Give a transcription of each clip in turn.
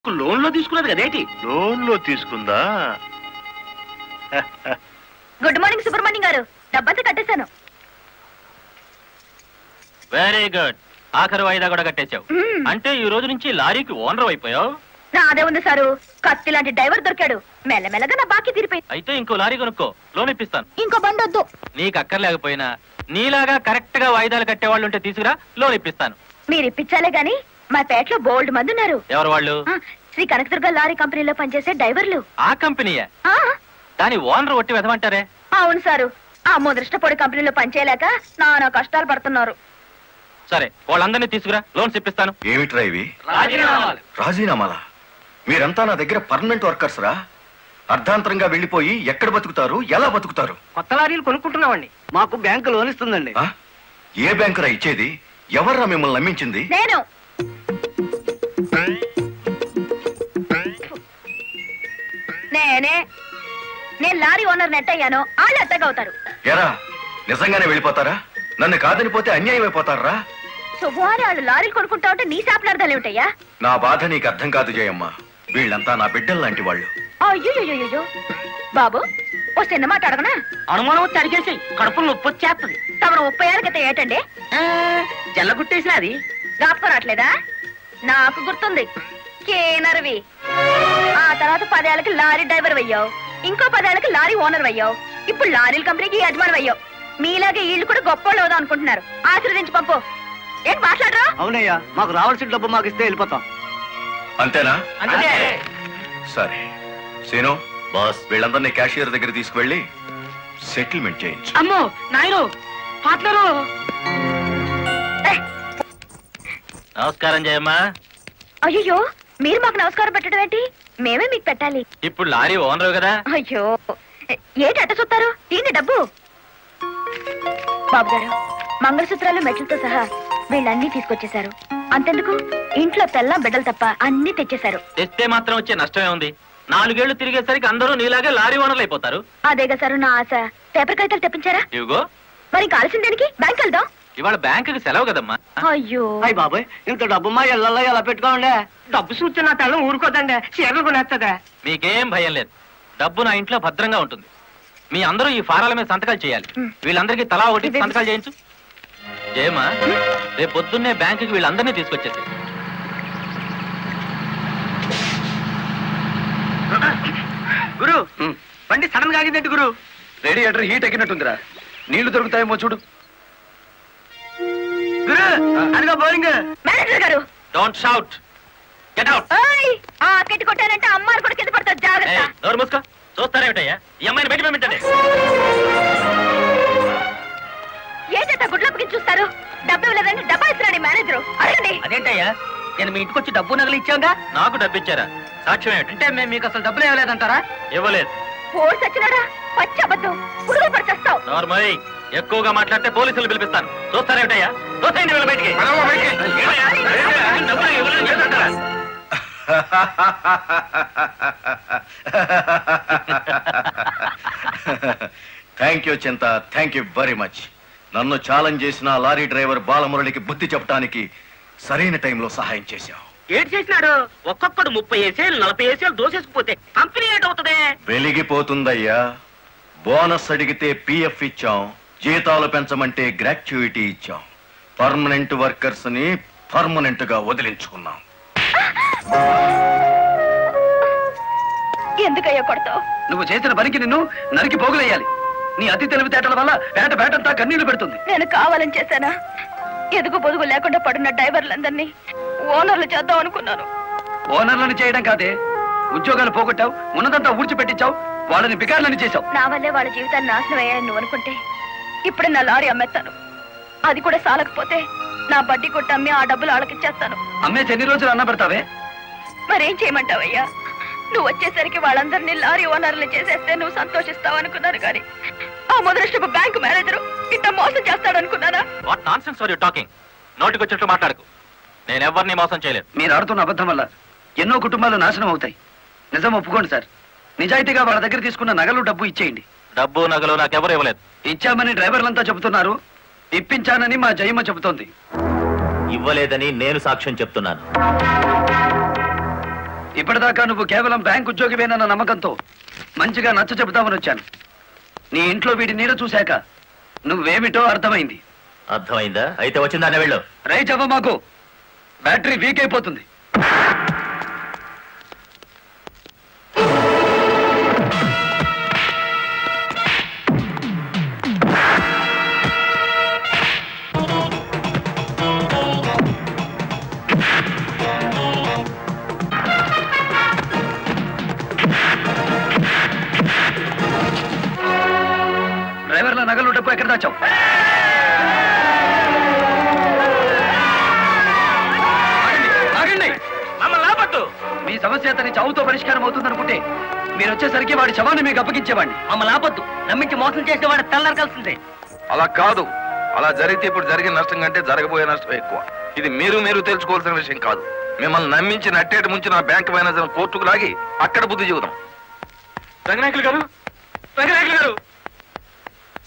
Loan లో తీసుకున్నది కదేటి? లోన్ లో తీసుకుందా? గుడ్ మార్నింగ్ సుబ్రహ్మణ్యం గారు, డబ్బంతా కట్టేశాను. Very good. ఆఖరి వాయిదా కూడా కట్టేశావు. అంటే ఈ రోజు నుంచి లారీకి ఓనర్ అయిపోయావు. అదే ఉంది సారు, కత్తి లాంటి డ్రైవర్ దొరికాడు. మెల్లమెల్లగా నా బాకీ తీరిపోయింది. అయితే ఇంకో లారీ కొనుక్కో, లోన్ ఇప్పిస్తాను. ఇంకో బండి వద్దు. నీకు అక్కర్లేకపోయినా నీలాగా కరెక్ట్ గా వాయిదాలు కట్టేవాళ్ళు ఉంటే తీసుకురా, లోన్ ఇప్పిస్తాను. మీరు ఇప్పించాలే గాని మా పేటలో బోల్డ్ మంది ఉన్నారు. ఎవరు వాళ్ళు? శ్రీ కనకదుర్గ లారీ కంపెనీలో పనిచేసే డ్రైవర్లు. ఆ కంపెనీయే? దాని ఓనర్ ఒట్టి వెదమంటారే? అవును సారు, ఆ ముదృష్టపొడి కంపెనీలో పనిచేయలేక నానా కష్టాలు పడుతున్నారు. సరే, వాళ్ళందరినీ తీసుకురా, లోన్స్ ఇప్పిస్తాను. ఏమిట్రా ఇవి? రాజీనామాలా? మీరంతా నా దగ్గర పర్మనెంట్ వర్కర్స్ రా. అర్ధాంతరంగా వెళ్లిపోయి ఎక్కడ బతుకుతారు, ఎలా బతుకుతారు? కొత్త లారీలు కొనుక్కుంటున్నామండి, మాకు బ్యాంకు లోన్ ఇస్తుందండి. ఏ బ్యాంకురా ఇచ్చేది? ఎవర్రా మిమ్మల్ని నమ్మించింది? నేను. నేను లారీ ఓనర్ నెట్ అయ్యాను, వాళ్ళు ఎత్తగవుతారు. ఎరా, నిజంగానే వెళ్ళిపోతారా? నన్ను కాదని పోతే అన్యాయం అయిపోతారా? శుభవారి వాళ్ళు లారీలు కొనుక్కుంటా ఉంటే నీ శాపలార్థాలు ఏమిటయ్యా? నా బాధ నీకు అర్థం కాదు జయమ్మ. వీళ్ళంతా నా బిడ్డలు లాంటి వాళ్ళు. అయ్యో బాబు, ఓ చిన్న మాట అడగనా? అనుమానం వచ్చి అడిగేసి కడుపులు నొప్పి వచ్చేస్తుంది. తమను 30 ఏళ్ళ క్రితం ఏటండి జల్లగుట్టేసిన అది జ్ఞాపకం రావట్లేదా? నాకు గుర్తుంది, కేనర్వి. ఆ తర్వాత 10 ఏళ్ళకి లారీ డ్రైవర్ అయ్యావు, ఇంకో 10 ఏళ్ళకి లారీ ఓనర్ అయ్యావు, ఇప్పుడు లారీల కంపెనీకి యజమాని అయ్యావు. మీలాగే వీళ్ళు కూడా గొప్పవాళ్ళు అవుదాం అనుకుంటున్నారు. ఆశీర్వదించి పంపు. ఏం మాట్లాడరా? అవునయ్యా, మాకు రావాల్సిన డబ్బు మాకు ఇస్తే వెళ్ళిపోతాం. అంతేనా? సరే సీను బాస్, వీళ్ళందరినీ క్యాషియర్ దగ్గర తీసుకువెళ్ళి సెటిల్మెంట్ చేయించు. అమ్మో నాయను, పార్ట్నరు. నమస్కారం జయమ్మ. అయ్యో, మీరు మాకు నమస్కారం పెట్టడం ఏంటి? మేమే మీకు పెట్టాలి. ఇప్పుడు లారీ ఓనరు కదా. అయ్యో, ఏంటి అట్ట చూస్తారు? దీని డబ్బు. బాబు గారు, మంగళసూత్రాలు మెట్లతో సహా వీళ్ళన్నీ తీసుకొచ్చేశారు. అంతెందుకు, ఇంట్లో తెల్ల బిడ్డలు తప్ప అన్ని తెచ్చేశారు. తెస్తే మాత్రం వచ్చే నష్టమే ఉంది. 4 ఏళ్లు తిరిగేసరికి అందరూ నీలాగే లారీ ఓనర్లు అయిపోతారు. అదేగా సార్ నా ఆశ. పేపర్ కాగితాలు తెప్పించారా? ఇవిగో. మరి కాల్సిన దానికి బ్యాంక్ వెళ్దాం. ఇవాళ బ్యాంకుకి సెలవు కదమ్మా. అయ్యో అయ్యి బాబాయ్, ఇంత డబ్బు మా ఇళ్ళల్లో ఎలా పెట్టుకోండి? డబ్బు చూస్తే నా తల్లం ఊరుకోదండి, చీరలు కొనేస్తుందా? మీకేం భయం లేదు, డబ్బు నా ఇంట్లో భద్రంగా ఉంటుంది. మీ అందరూ ఈ ఫారాల మీద సంతకాలు చేయాలి. వీళ్ళందరికీ తలా ఒకటి సంతకాలు చేయించు. జయమ్మా, రేపు పొద్దున్నే బ్యాంకుకి వీళ్ళందరినీ తీసుకొచ్చేసి. గురు, బండి సడన్ గా ఆగిందండి గురు. Radiator heat ఎక్కినట్టుందిరా. నీళ్లు దొరుకుతాయేమో చూడు. గురు, అదిగో బౌలింగ్. మేనేజర్ గారు, డోంట్ షౌట్, గెట్ అవుట్. ఆ కెట్టి కొట్టానంటే అమ్మారు కూడా కింద పడతారు, జాగ్రత్త. నోరు మూసుకో. చూస్తారేమిటయ్యా, ఈ అమ్మాయిని బయట పంపించండి. ఏంటంటే గుడ్లప్పకి చూస్తారు? డబ్బు ఇవ్వలేదండి, డబ్బా ఇస్తున్నాడు మేనేజరు. అడగండి. అదేంటయ్యా, నేను మీ ఇంటికి వచ్చి డబ్బు నగలు ఇచ్చాగా? నాకు డబ్బు ఇచ్చారా? సాక్ష్యం ఏమిటి? అంటే మేము మీకు అసలు డబ్బులు ఇవ్వలేదంటారా? ఇవ్వలేదు. పోలీసు వచ్చినాడా? పచ్చి అబద్ధం, పురుగులు పడిచేస్తావు. నార్మల్, ఎక్కువగా మాట్లాడితే పోలీసులు పిలిపిస్తాను. చూస్తారేమిటయ్యా? చూస్తాయండి వీళ్ళ బయటికి. డబ్బులు ఇవ్వలేదు చేస్తుంటారా? థ్యాంక్ యూ చింత, థ్యాంక్ యూ వెరీ మచ్. నన్ను ఛాలెంజ్ చేసిన లారీ డ్రైవర్ బాలమురళికి బుద్ధి చెప్పడానికి సరైన టైంలో సహాయం చేశావు. ఏడు చేసినాడు? ఒక్కొక్కడు 30 ఏసేలు 40 ఏసేలు దోసేసుకుపోతే కంపెనీ ఏటవుతుంది? వెలిగిపోతుందయ్యా. బోనస్ అడిగితే పిఎఫ్ ఇచ్చాం, జీతాలు పెంచమంటే గ్రాట్యుయిటీ ఇచ్చాం. పర్మనెంట్ వర్కర్స్ ని పర్మనెంట్ గా వదిలించుకున్నాం. ఎందుకయ్యా కొడతావు? నువ్వు చేసిన పనికి నిన్ను నరికి పోగులేయాలి. నీ అతి తెలివితేటల వల్ల బేటంతా కన్నీళ్లు పెడుతుంది. నేను కావాలని చేశానా? ఎదుగు పొదుగు లేకుండా పడున్న డ్రైవర్లందరినీ ఓనర్లు చేద్దాం అనుకున్నాను. ఓనర్లను చేయడం కాదే, ఉద్యోగాలు పోగొట్టావు, ఉన్నదంతా ఊడ్చిపెట్టించావు, వాళ్ళని బికార్లని చేశావు. నా వల్లే వాళ్ళ జీవితాన్ని నాశనం అయ్యాయని నువ్వు అనుకుంటే ఇప్పుడు నా లారీ అమ్మేస్తాను. అది కూడా సాలకపోతే నా బడ్డీ కొట్టి అమ్మి ఆ డబ్బులు వాళ్ళకిచ్చేస్తాను. అమ్మేసి ఎన్ని రోజులు అన్న పెడతావే? మరేం చేయమంటావయ్యా? నువ్వు వచ్చేసరికి వాళ్ళందరినీ లారీ ఓనర్లు చేసేస్తే నువ్వు సంతోషిస్తావు అనుకున్నాను, కానీ ఆ మొదలష్టపు బ్యాంకు మేనేజరు ఇంత మోసం చేస్తాడు అనుకున్నానా? What nonsense are you talking? నోటికొచ్చినట్టు మాట్లాడకు. నేను ఎవరిని మోసం చేయలేదు. మీరు ఆడుతున్న అబద్ధం వల్ల ఎన్నో కుటుంబాలు నాశనం అవుతాయి. నిజం ఒప్పుకోండి సార్. నిజాయితీగా వాళ్ళ దగ్గర తీసుకున్న నగలు డబ్బు ఇచ్చేయండి. డబ్బు నగలు నాకెవరు ఇవ్వలేదు. ఇచ్చామని డ్రైవర్లంతా చెబుతున్నారు, ఇప్పించానని మా జయమ్మ చెబుతోంది. ఇవ్వలేదని నేను సాక్ష్యం చెప్తున్నాను. ఇప్పటిదాకా నువ్వు కేవలం బ్యాంక్ ఉద్యోగివేనన్న నమ్మకంతో మంచిగా నచ్చ చెబుతామని వచ్చాను. నీ ఇంట్లో వీడి నీడ చూశాక నువ్వేమిటో అర్థమైంది. అర్థమైందా? అయితే వచ్చిందానే వెళ్ళు. రైట్ అవ్వ, మాకు బ్యాటరీ వీక్ అయిపోతుంది. డ్రైవర్ల నగలు డబ్బు ఎక్కడ దాచావు? మీ సమస్య అతని చావుతో పరిష్కారం అవుతుందనుకుంటే మీరు వచ్చేసరికి వాడి శవాన్ని మీకు అప్పగించేవాడిని. మమ్మల్ని ఆపొద్దు. నమ్మించి మోసం చేసే వాడు తెల్లరకాల్సిందే. అలా కాదు. అలా జరిగితే ఇప్పుడు జరిగిన నష్టం కంటే జరగబోయే నష్టం ఎక్కువ. ఇది మీరు తెలుసుకోవాల్సిన విషయం కాదు. మిమ్మల్ని నమ్మించి నట్టేట ముంచి నా బ్యాంక్ మేనేజర్ కోర్టుకు లాగి అక్కడ బుద్ధి చెబుదాం. రంగనాయకులు గారు, రంగనాయకులు గారు,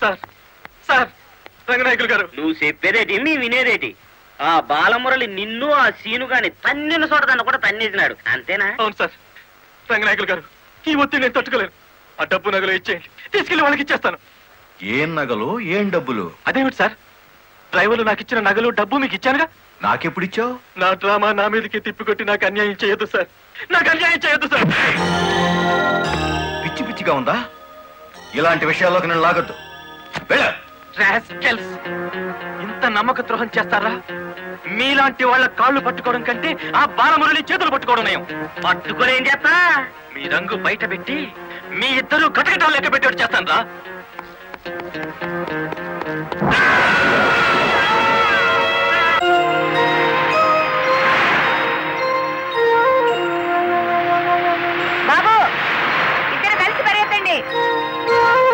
సార్ సార్, రంగనాయకులు గారు. నువ్వు చెప్పేదేటి నీ వినేదేటి? ఆ బాలమురళి నిన్ను ఆ సీను గాని తన్నిన చోటదాన్ని కూడా తన్నేసినాడు, అంతేనా? అవును సార్. రంగనాయకులు గారు, ఈ ఒత్తిడి నేను తట్టుకోలేను. ఆ డబ్బు నగలు ఇచ్చేయండి, తీసుకెళ్లి వాళ్ళకి ఇచ్చేస్తాను. ఏం నగలు, ఏం డబ్బులు? అదేమిటి సార్, డ్రైవర్లు నాకు ఇచ్చిన నగలు డబ్బు మీకు ఇచ్చానుగా. నాకెప్పుడిచ్చావు? నా డ్రామా నా మీదకి తిప్పికొట్టి నాకు అన్యాయం చేయొద్దు సార్, నాకు అన్యాయం చేయొద్దు సార్. పిచ్చి పిచ్చిగా ఉందా? ఇలాంటి విషయాల్లోకి నేను లాగొద్దు. రాస్కెల్స్, ఇంత నమ్మక ద్రోహం చేస్తారా? మీలాంటి వాళ్ళ కాళ్ళు పట్టుకోవడం కంటే ఆ బాలమురళి చేతులు పట్టుకోవడం నయం. పట్టుకొని ఏం చేస్తా? మీ రంగు బయట పెట్టి మీ ఇద్దరు గటగటాలు లెక్క పెట్టేట్టు చేస్తాను రా. బాబు, ఇద్దరు కలిసి పరిగెత్తండి. బాబు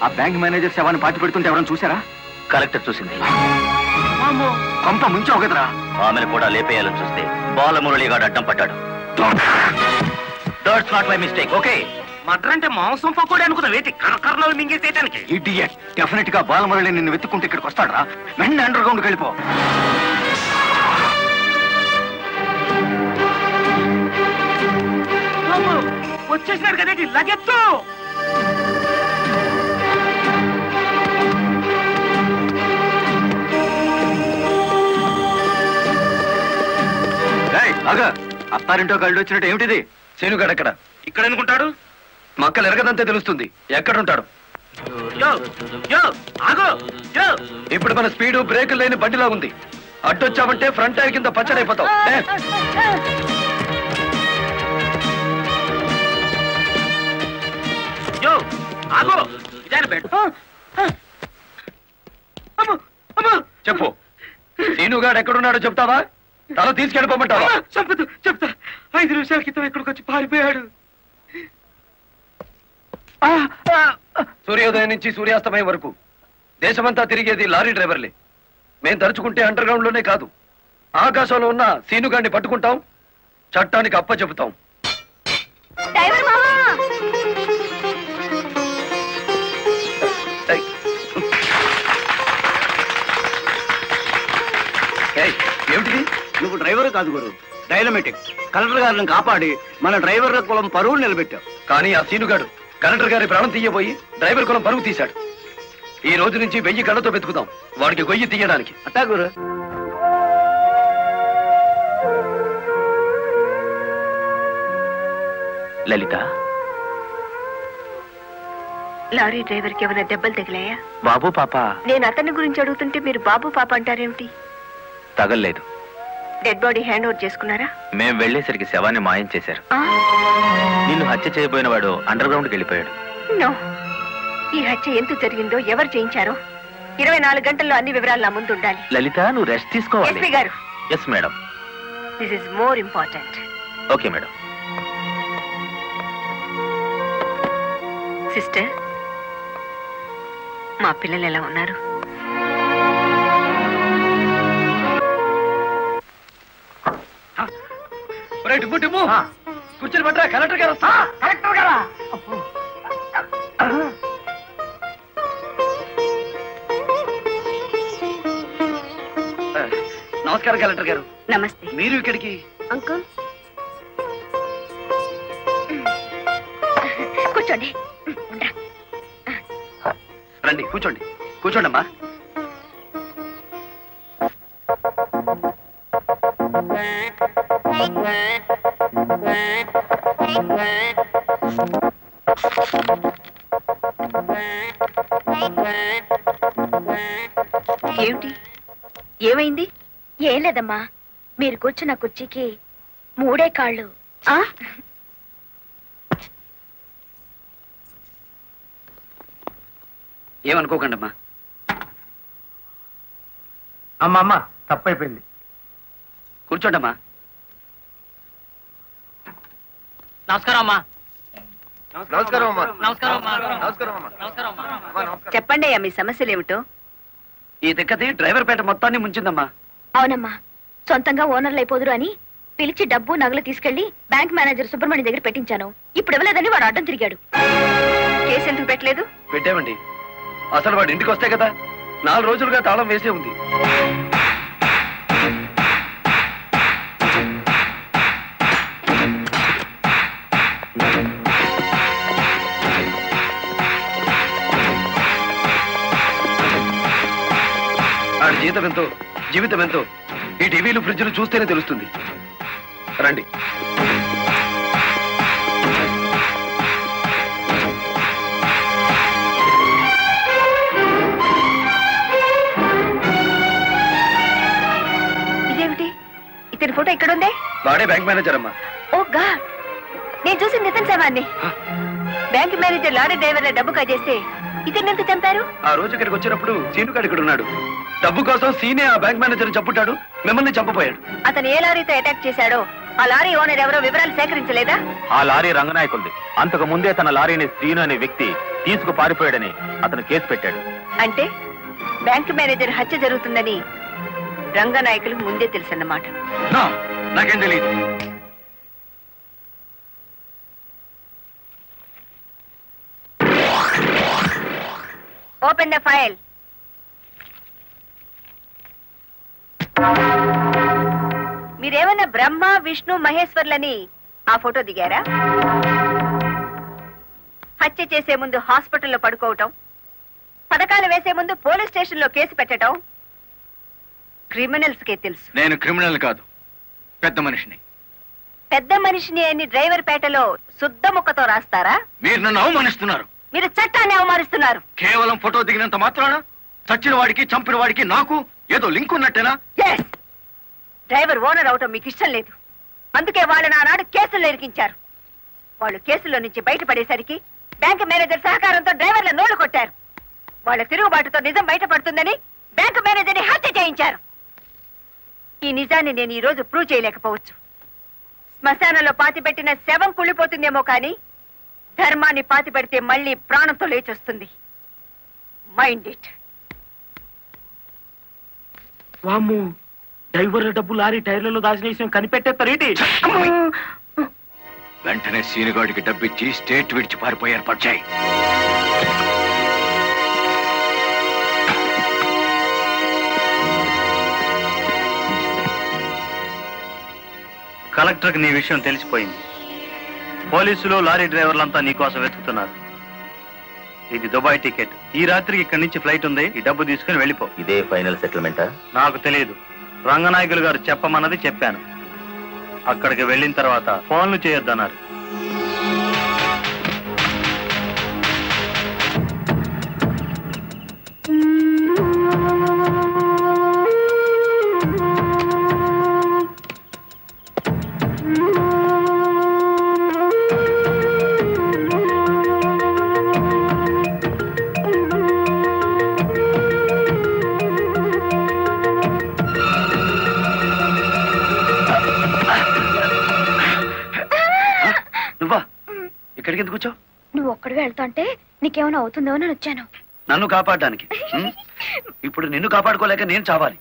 ఆ బ్యాంక్ మేనేజర్ శవాన్ని పాతి పెడుతుంటే ఎవరైనా చూసారా? కలెక్టర్ చూసింది. కొంప ముంచావు కదరా. ఆమెను కూడా లేపేయాలని చూస్తే బాలమురళిగాడు అడ్డం పడ్డాడు. That's not my mistake. Okay, matar అంటే మాంసం పకోడీ అనుకున్న వేటి కరకరణలు మింగేసేయటానికి. ఇడియట్, డెఫినెట్ గా బాలమురళి నిన్ను వెతుక్కుంటే ఇక్కడికి వస్తాడరా. వెంటనే అండర్ గ్రౌండ్కి వెళ్ళిపో. వచ్చేసినాడు కదేటి, లగెత్తు. అత్తారింటో కళ్ళు వచ్చినట్టు ఏమిటిది? శేనుగాడు ఎక్కడ? ఇక్కడ అనుకుంటాడు. మక్కలు ఎరగదంతే తెలుస్తుంది. ఎక్కడుంటాడు? ఇప్పుడు మన స్పీడు బ్రేకులు లేని బండిలా ఉంది. అడ్డొచ్చామంటే ఫ్రంట్ టైర్ కింద పచ్చడైపోతావు. చెప్పు, శీనుగాడు ఎక్కడున్నాడో చెప్తావా? తల తీసుకెళ్ళిపోమంటావా? చెప్తా. 5 నిమిషాల క్రితం ఇక్కడికి వచ్చి పారిపోయాడు. సూర్యోదయం నుంచి సూర్యాస్తమయం వరకు దేశమంతా తిరిగేది లారీ డ్రైవర్లే. మేం తలుచుకుంటే అండర్ గ్రౌండ్ లోనే కాదు, ఆకాశంలో ఉన్న సీనుగాడిని పట్టుకుంటాం, చట్టానికి అప్ప చెబుతాం. ఏమిటిది? నువ్వు డ్రైవర్ కాదు గురు, డైనమెటిక్. కలెక్టర్ గారిని కాపాడి మన డ్రైవర్ల కులం పరువులు నిలబెట్టావు. కానీ ఆ సీనుగాడు కలెక్టర్ గారి ప్రాణం తీయబోయి డ్రైవర్ కులం పరువు తీశాడు. ఈ రోజు నుంచి 1000 కళ్ళతో వెతుకుతాం వాడికి గొయ్యి తీయడానికి. అట్టా గురు. లలిత, లారీ డ్రైవర్ కి ఏమైనా దెబ్బలు తగిలాయా? బాబు పాప. నేను అతని గురించి అడుగుతుంటే మీరు బాబు పాప అంటారేమిటి? తగల్లేదు. డెడ్ బాడీ హ్యాండ్ ఓవర్ చేసుకున్నారా? మేం వెళ్లేసరికి శవాన్ని మాయం చేశారు. నిన్ను హత్య చేయబోయిన వాడు అండర్ గ్రౌండ్కి వెళ్ళిపోయాడు. నో, ఈ హత్య ఎందుకు జరిగిందో, ఎవరు చేయించారో 24 గంటల్లో అన్ని వివరాలు నా ముందు ఉండాలి. లలిత, నువ్వు రెస్ట్ తీసుకోవాలి. ఎస్పీ గారు. Yes madam. This is more important. Okay madam. Sister, మా పిల్లలు ఎలా ఉన్నారు? కూర్చొని పట్టరా, కలెక్టర్ గారు. కలెక్టర్ గారా? నమస్కారం కలెక్టర్ గారు. నమస్తే. మీరు ఇక్కడికి? అంకుల్ కూర్చోండి. రండి, కూర్చోండి. కూర్చోండి అమ్మా. ఏమిటి, ఏమైంది? ఏం లేదమ్మా, మీరు కూర్చున్న కుర్చీకి 3 కాళ్ళు. ఏమనుకోకండి అమ్మా. అమ్మ తప్పైపోయింది. కూర్చోండి అమ్మా. నమస్కారం అమ్మా. నమస్కారం అమ్మా. చెప్పండి అయ్యా, మీ సమస్యలు ఏమిటో. ఈ దిక్కది డ్రైవర్ పేట మొత్తాన్ని ముంచిందమ్మా. అవునమ్మా, సొంతంగా ఓనర్లు అయిపోదురు అని పిలిచి డబ్బు నగలు తీసుకెళ్లి బ్యాంక్ మేనేజర్ సుబ్రహ్మణ్యం దగ్గర పెట్టించాను. ఇప్పుడు ఇవ్వలేదని వాడు అడ్డం తిరిగాడు. కేసు ఎందుకు పెట్టలేదు? పెట్టామండి. అసలు వాడు ఇంటికి వస్తే కదా 4 రోజులుగా తాళం వేసే ఉంది. ఆడి జీతం ఎంతో, జీవితం ఎంతో ఈ టీవీలు ఫ్రిడ్జ్లు చూస్తేనే తెలుస్తుంది. రండి. ఇదేమిటి, ఇతని ఫోటో ఇక్కడ ఉందే? వాడే బ్యాంక్ మేనేజర్ అమ్మా. ఓ గాడ్, నేను చూసి నితిన్ శవాన్ని. బ్యాంక్ మేనేజర్ లారీ డ్రైవర్ల డబ్బు కాజేస్తే ఇతన్ని ఎందుకు చంపారు? ఆ రోజు ఇక్కడికి వచ్చినప్పుడు సీనుగాడు ఇక్కడ ఉన్నాడు. డబ్బు కోసం సీనే ఆ బ్యాంక్ మేనేజర్ చంపుతాడు, మిమ్మల్ని చంపపోయాడు. అతను ఏ లారీతో అటాక్ చేశాడో ఆ లారీ ఓనర్ ఎవరో వివరాలు సేకరించలేదా? ఆ లారీ రంగనాయకుల్ది. అంతకు ముందే తన లారీని శ్రీను అనే వ్యక్తి తీసుకు పారిపోయాడని అతను కేసు పెట్టాడు. అంటే బ్యాంక్ మేనేజర్ హత్య జరుగుతుందని రంగనాయకులకు ముందే తెలుసన్నమాట. నాకేం తెలియదు. Open the file. మీరేమన్నా బ్రహ్మ విష్ణు మహేశ్వర్లని ఆ ఫోటో దిగారా? హత్య చేసే ముందు హాస్పిటల్లో పడుకోవటం, పథకాలు వేసే ముందు పోలీస్ స్టేషన్లో కేసు పెట్టడం క్రిమినల్స్ కే తెలుసు. నేను క్రిమినల్ కాదు, పెద్ద మనిషిని. పెద్ద మనిషిని అని డ్రైవర్ పేటలో శుద్ధ ముక్కతో రాస్తారా? మీరు నన్ను అవమానిస్తున్నారు. మీరు చట్టాన్ని అవమానిస్తున్నారు. కేవలం ఫోటో దిగినంత మాత్రాన చచ్చిన వాడికి చంపిన వాడికి నాకు ఏదో లింక్ ఉన్నట్టేనా? డ్రైవర్ ఓనర్ అవటం మీకు ఇష్టం లేదు. అందుకే వాళ్ళని ఆనాడు కేసులు ఇరికించారు. వాళ్ళు కేసుల్లో నుంచి బయటపడేసరికి బ్యాంక్ మేనేజర్ సహకారంతో డ్రైవర్ల నోళ్లు కొట్టారు. వాళ్ళ తిరుగుబాటుతో నిజం బయటపడుతుందని బ్యాంక్ మేనేజర్ని హత్య చేయించారు. ఈ నిజాన్ని నేను ఈ రోజు ప్రూవ్ చేయలేకపోవచ్చు. శ్మశానంలో పాతిపెట్టిన శవం కుళ్ళిపోతుందేమో కానీ ధర్మాన్ని పాతిపెడితే మళ్ళీ ప్రాణంతో లేచొస్తుంది. Mind it. వామ్మో, డ్రైవర్ల డబ్బు లారీ టైర్లలో దాచిన విషయం కనిపెట్టేస్తారేంటి? వెంటనే సీనుగాడికి డబ్బిచ్చి స్టేట్ విడిచి పారిపోయి ఏర్పాటు చేయి. కలెక్టర్కి నీ విషయం తెలిసిపోయింది. పోలీసులు లారీ డ్రైవర్లంతా నీకోసం వెతుకుతున్నారు. ఇది దుబాయ్ టికెట్. ఈ రాత్రికి ఇక్కడి నుంచి ఫ్లైట్ ఉంది. ఈ డబ్బు తీసుకుని వెళ్ళిపో. ఇదే ఫైనల్ సెటిల్మెంటా? నాకు తెలియదు. రంగనాయకులు గారు చెప్పమన్నది చెప్పాను. అక్కడికి వెళ్ళిన తర్వాత ఫోన్లు చేయొద్దన్నారు. ఇక్కడికి ఎందుకు వచ్చావు? నువ్వు ఒక్కడిగా వెళ్తుంటే నీకేమైనా అవుతుందో అని వచ్చాను. నన్ను కాపాడడానికి. ఇప్పుడు నిన్ను కాపాడుకోలేక నేను చావాలి.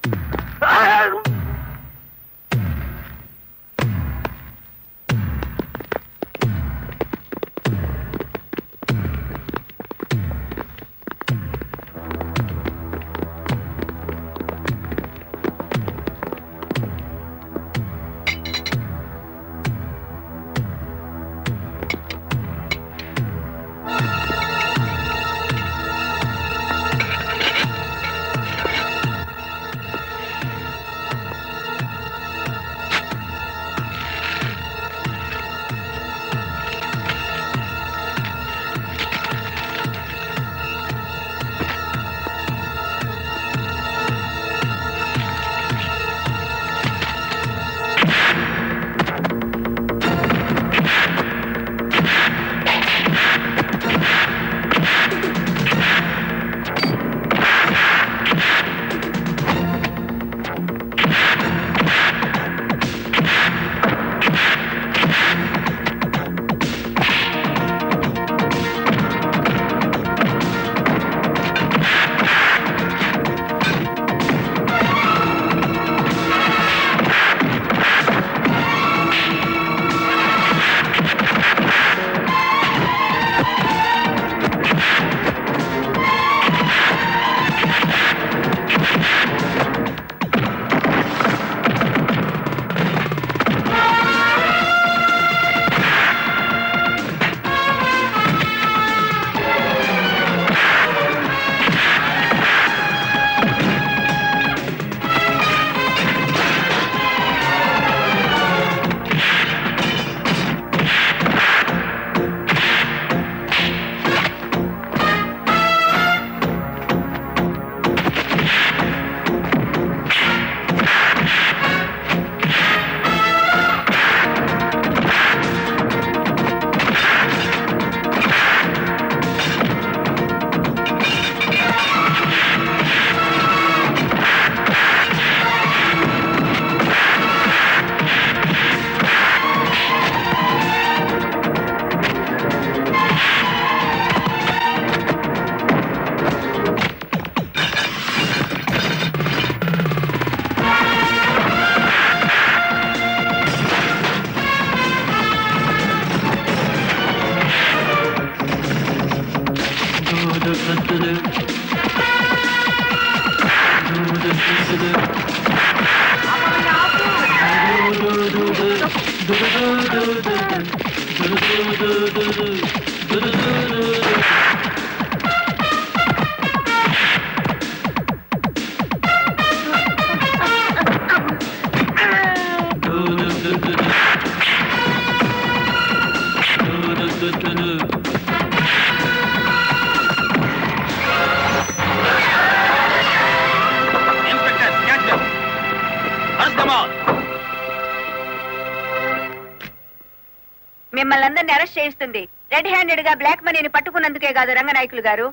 మిమ్మల్ని అందరినీ అరెస్ట్ చేయిస్తుంది రెడ్ హ్యాండెడ్ గా బ్లాక్ మనీని పట్టుకున్నందుకే కాదు రంగనాయకులు గారు,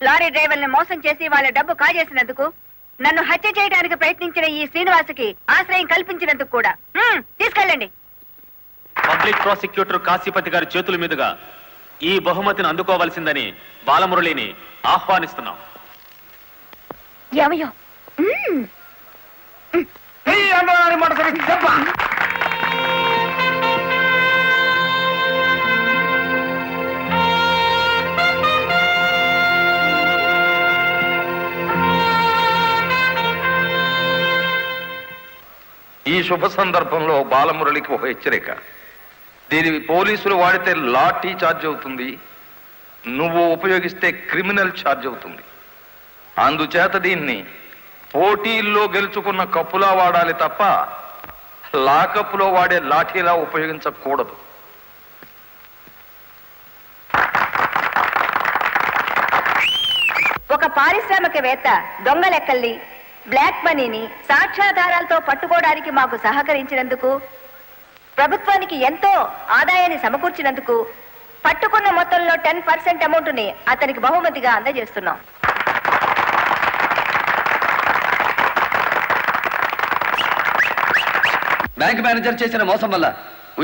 లారీ డ్రైవర్లను మోసం చేసి వాళ్ళ డబ్బు కాజేసినందుకు, నన్ను హత్య చేయడానికి ప్రయత్నించిన ఈ శ్రీనివాసుకి ఆశ్రయం కల్పించినందుకు కూడా. తీసుకెళ్ళండి. పబ్లిక్ ప్రాసిక్యూటర్ కాశీపతి గారి చేతుల మీదుగా ఈ బహుమతిని అందుకోవాల్సిందని బాలమురళిని ఆహ్వానిస్తున్నాం. ఏమయ్యో ఈ శుభ సందర్భంలో బాలమురళికి ఒక హెచ్చరిక. దీనిని పోలీసులు వాడితే లాఠీ ఛార్జ్ అవుతుంది, నువ్వు ఉపయోగిస్తే క్రిమినల్ ఛార్జ్ అవుతుంది. అందుచేత దీన్ని పోటీల్లో గెలుచుకున్న కప్పులా వాడాలి తప్ప లాకప్పులో వాడే లాఠీలా ఉపయోగించకూడదు. ఒక పారిశ్రామికవేత్త దొంగ లెక్కల్ని, బ్లాక్ మనీని సాక్ష్యాధారాలతో పట్టుకోవడానికి మాకు సహకరించినందుకు, ప్రభుత్వానికి ఎంతో ఆదాయాన్ని సమకూర్చినందుకు పట్టుకున్న మొత్తంలో 10% అమౌంట్ ని అతనికి బహుమతిగా అందజేస్తున్నాం. బ్యాంక్ మేనేజర్ చేసిన మోసం వల్ల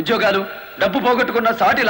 ఉద్యోగాలు, డబ్బు పోగొట్టుకున్న సాటి